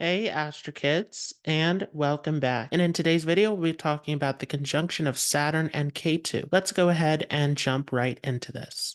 Hey, Astro Kids, and welcome back. And in today's video, we'll be talking about the conjunction of Saturn and Ketu. Let's go ahead and jump right into this.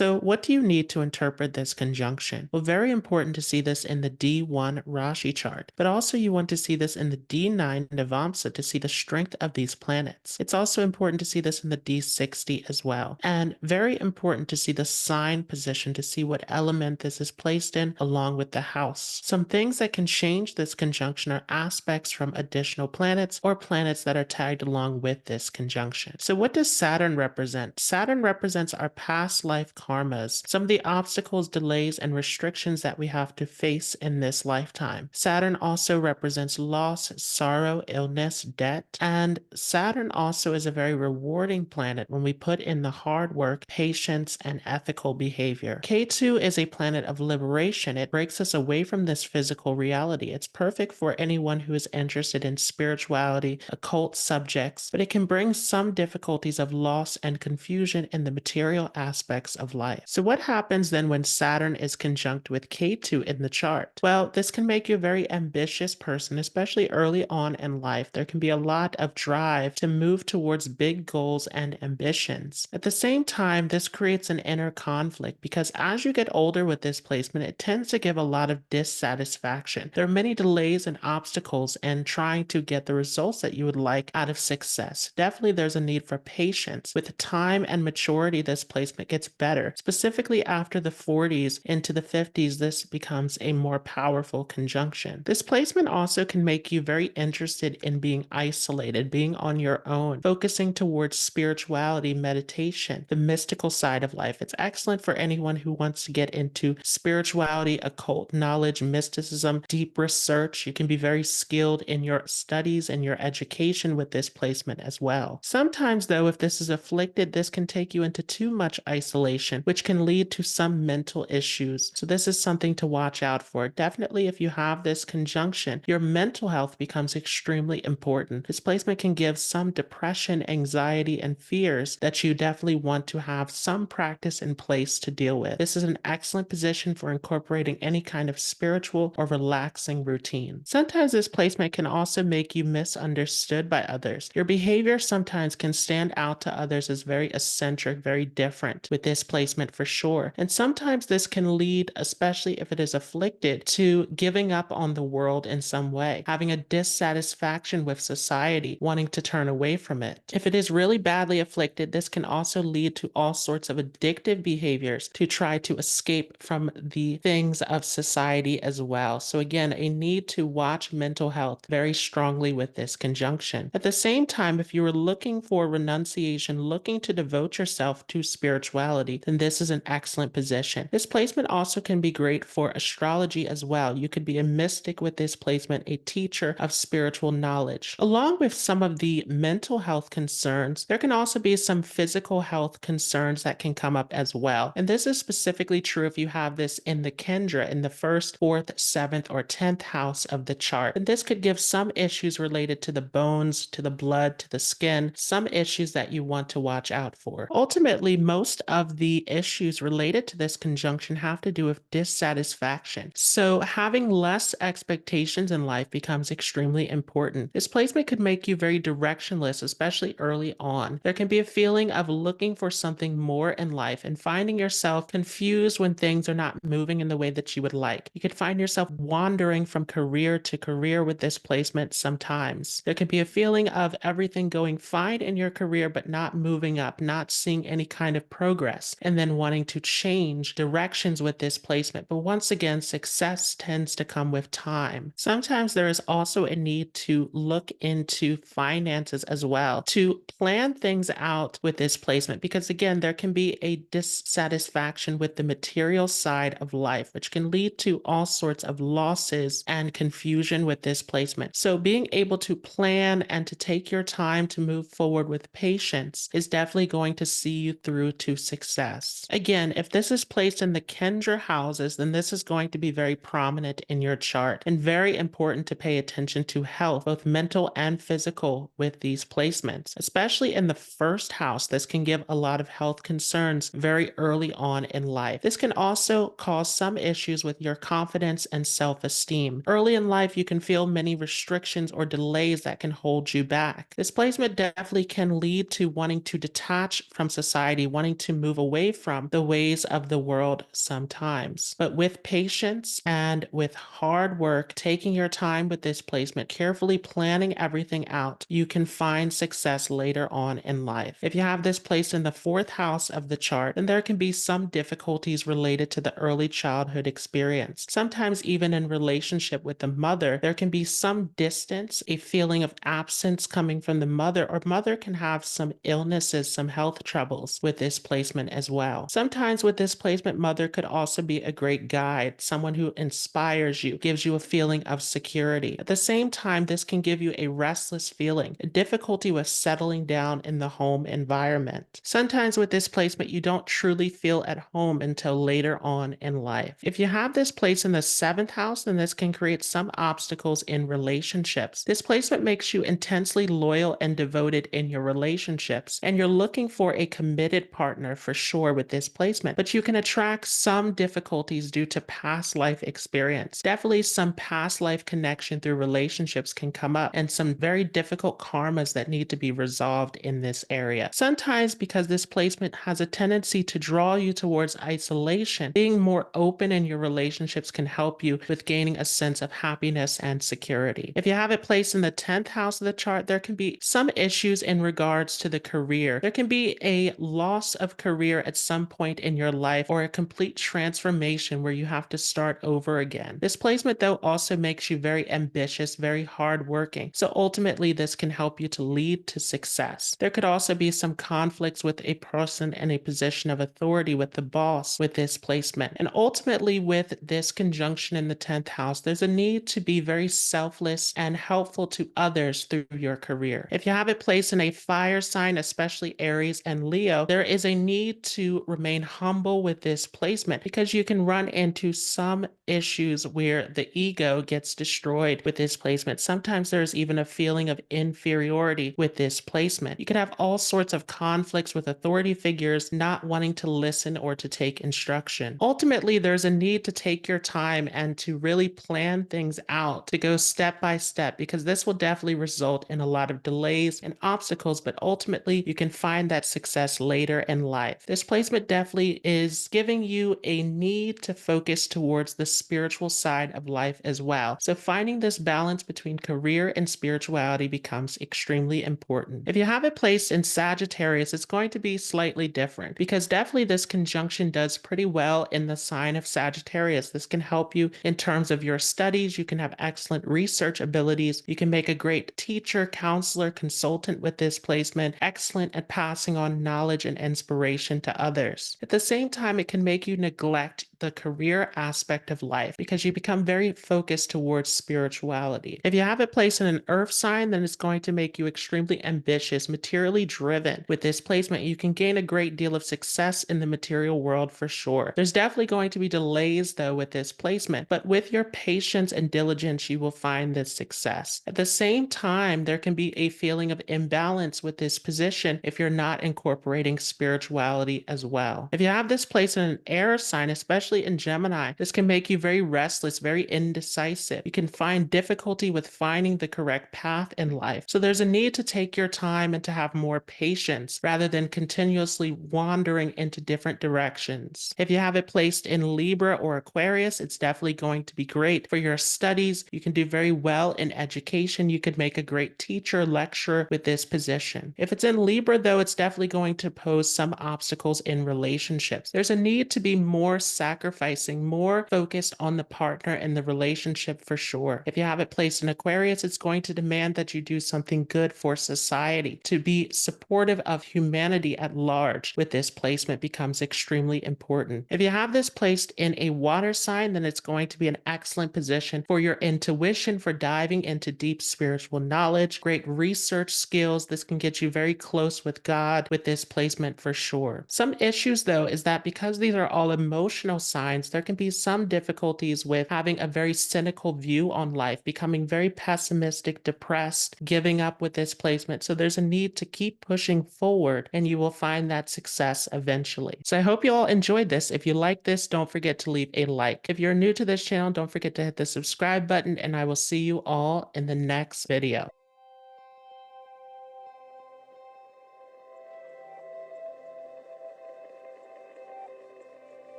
So what do you need to interpret this conjunction? Well, very important to see this in the D1 Rashi chart, but also you want to see this in the D9 Navamsa to see the strength of these planets. It's also important to see this in the D60 as well, and very important to see the sign position to see what element this is placed in along with the house. Some things that can change this conjunction are aspects from additional planets or planets that are tagged along with this conjunction. So what does Saturn represent? Saturn represents our past life karmas, some of the obstacles, delays, and restrictions that we have to face in this lifetime. Saturn also represents loss, sorrow, illness, debt, and Saturn also is a very rewarding planet when we put in the hard work, patience, and ethical behavior. Ketu is a planet of liberation. It breaks us away from this physical reality. It's perfect for anyone who is interested in spirituality, occult subjects, but it can bring some difficulties of loss and confusion in the material aspects of life. So what happens then when Saturn is conjunct with Ketu in the chart? Well, this can make you a very ambitious person, especially early on in life. There can be a lot of drive to move towards big goals and ambitions. At the same time, this creates an inner conflict because as you get older with this placement, it tends to give a lot of dissatisfaction. There are many delays and obstacles in trying to get the results that you would like out of success. Definitely there's a need for patience. With time and maturity, this placement gets better. Specifically after the 40s into the 50s, this becomes a more powerful conjunction. This placement also can make you very interested in being isolated, being on your own, focusing towards spirituality, meditation, the mystical side of life. It's excellent for anyone who wants to get into spirituality, occult knowledge, mysticism, deep research. You can be very skilled in your studies and your education with this placement as well. Sometimes, though, if this is afflicted, this can take you into too much isolation, which can lead to some mental issues. So this is something to watch out for. Definitely, if you have this conjunction, your mental health becomes extremely important. This placement can give some depression, anxiety, and fears that you definitely want to have some practice in place to deal with. This is an excellent position for incorporating any kind of spiritual or relaxing routine. Sometimes this placement can also make you misunderstood by others. Your behavior sometimes can stand out to others as very eccentric, very different with this placement for sure. And sometimes this can lead, especially if it is afflicted, to giving up on the world in some way, having a dissatisfaction with society, wanting to turn away from it. If it is really badly afflicted, this can also lead to all sorts of addictive behaviors to try to escape from the things of society as well. So again, a need to watch mental health very strongly with this conjunction. At the same time, if you are looking for renunciation, looking to devote yourself to spirituality, then this is an excellent position. This placement also can be great for astrology as well. You could be a mystic with this placement, a teacher of spiritual knowledge. Along with some of the mental health concerns, there can also be some physical health concerns that can come up as well. And this is specifically true if you have this in the Kendra, in the first, fourth, seventh, or 10th house of the chart. And this could give some issues related to the bones, to the blood, to the skin, some issues that you want to watch out for. Ultimately, most of the issues related to this conjunction have to do with dissatisfaction. So having less expectations in life becomes extremely important. This placement could make you very directionless, especially early on. There can be a feeling of looking for something more in life and finding yourself confused when things are not moving in the way that you would like. You could find yourself wandering from career to career with this placement sometimes. There can be a feeling of everything going fine in your career, but not moving up, not seeing any kind of progress, and then wanting to change directions with this placement. But once again, success tends to come with time. Sometimes there is also a need to look into finances as well, to plan things out with this placement, because again, there can be a dissatisfaction with the material side of life, which can lead to all sorts of losses and confusion with this placement. So being able to plan and to take your time to move forward with patience is definitely going to see you through to success. success. Again, if this is placed in the Kendra houses, then this is going to be very prominent in your chart and very important to pay attention to health, both mental and physical, with these placements. Especially in the first house, this can give a lot of health concerns very early on in life. This can also cause some issues with your confidence and self-esteem. Early in life, you can feel many restrictions or delays that can hold you back. This placement definitely can lead to wanting to detach from society, wanting to move away from the ways of the world sometimes. But with patience and with hard work, taking your time with this placement, carefully planning everything out, you can find success later on in life. If you have this placed in the fourth house of the chart, then there can be some difficulties related to the early childhood experience. Sometimes even in relationship with the mother, there can be some distance, a feeling of absence coming from the mother, or mother can have some illnesses, some health troubles with this placement as well. Sometimes with this placement, mother could also be a great guide, someone who inspires you, gives you a feeling of security. At the same time, this can give you a restless feeling, a difficulty with settling down in the home environment. Sometimes with this placement, you don't truly feel at home until later on in life. If you have this place in the seventh house, then this can create some obstacles in relationships. This placement makes you intensely loyal and devoted in your relationships, and you're looking for a committed partner for sure with this placement, but you can attract some difficulties due to past life experience. Definitely some past life connection through relationships can come up, and some very difficult karmas that need to be resolved in this area. Sometimes because this placement has a tendency to draw you towards isolation, being more open in your relationships can help you with gaining a sense of happiness and security. If you have it placed in the 10th house of the chart, there can be some issues in regards to the career. There can be a loss of career at some point in your life, or a complete transformation where you have to start over again. This placement, though, also makes you very ambitious, very hardworking. So ultimately, this can help you to lead to success. There could also be some conflicts with a person in a position of authority, with the boss, with this placement. And ultimately, with this conjunction in the 10th house, there's a need to be very selfless and helpful to others through your career. If you have it placed in a fire sign, especially Aries and Leo, there is a need to remain humble with this placement, because you can run into some issues where the ego gets destroyed with this placement. Sometimes there's even a feeling of inferiority with this placement. You can have all sorts of conflicts with authority figures not wanting to listen or to take instruction. Ultimately, there's a need to take your time and to really plan things out, to go step by step, because this will definitely result in a lot of delays and obstacles, but ultimately you can find that success later in life. This placement definitely is giving you a need to focus towards the spiritual side of life as well. So finding this balance between career and spirituality becomes extremely important. If you have it placed in Sagittarius, it's going to be slightly different, because definitely this conjunction does pretty well in the sign of Sagittarius. This can help you in terms of your studies. You can have excellent research abilities. You can make a great teacher, counselor, consultant with this placement, excellent at passing on knowledge and inspiration to others. At the same time, it can make you neglect the career aspect of life, because you become very focused towards spirituality. If you have it placed in an earth sign, then it's going to make you extremely ambitious, materially driven. With this placement, you can gain a great deal of success in the material world for sure. There's definitely going to be delays though with this placement, but with your patience and diligence, you will find this success. At the same time, there can be a feeling of imbalance with this position if you're not incorporating spirituality as well. If you have this placed in an air sign, especially in Gemini, this can make you very restless, very indecisive. You can find difficulty with finding the correct path in life. So there's a need to take your time and to have more patience rather than continuously wandering into different directions. If you have it placed in Libra or Aquarius, it's definitely going to be great for your studies. You can do very well in education. You could make a great teacher, lecturer with this position. If it's in Libra, though, it's definitely going to pose some obstacles in relationships. There's a need to be more sacrificial sacrificing, more focused on the partner and the relationship for sure. If you have it placed in Aquarius, it's going to demand that you do something good for society. To be supportive of humanity at large with this placement becomes extremely important. If you have this placed in a water sign, then it's going to be an excellent position for your intuition, for diving into deep spiritual knowledge, great research skills. This can get you very close with God with this placement for sure. Some issues though is that because these are all emotional signs, there can be some difficulties with having a very cynical view on life, becoming very pessimistic, depressed, giving up with this placement. So there's a need to keep pushing forward and you will find that success eventually. So I hope you all enjoyed this. If you like this, don't forget to leave a like. If you're new to this channel, don't forget to hit the subscribe button and I will see you all in the next video.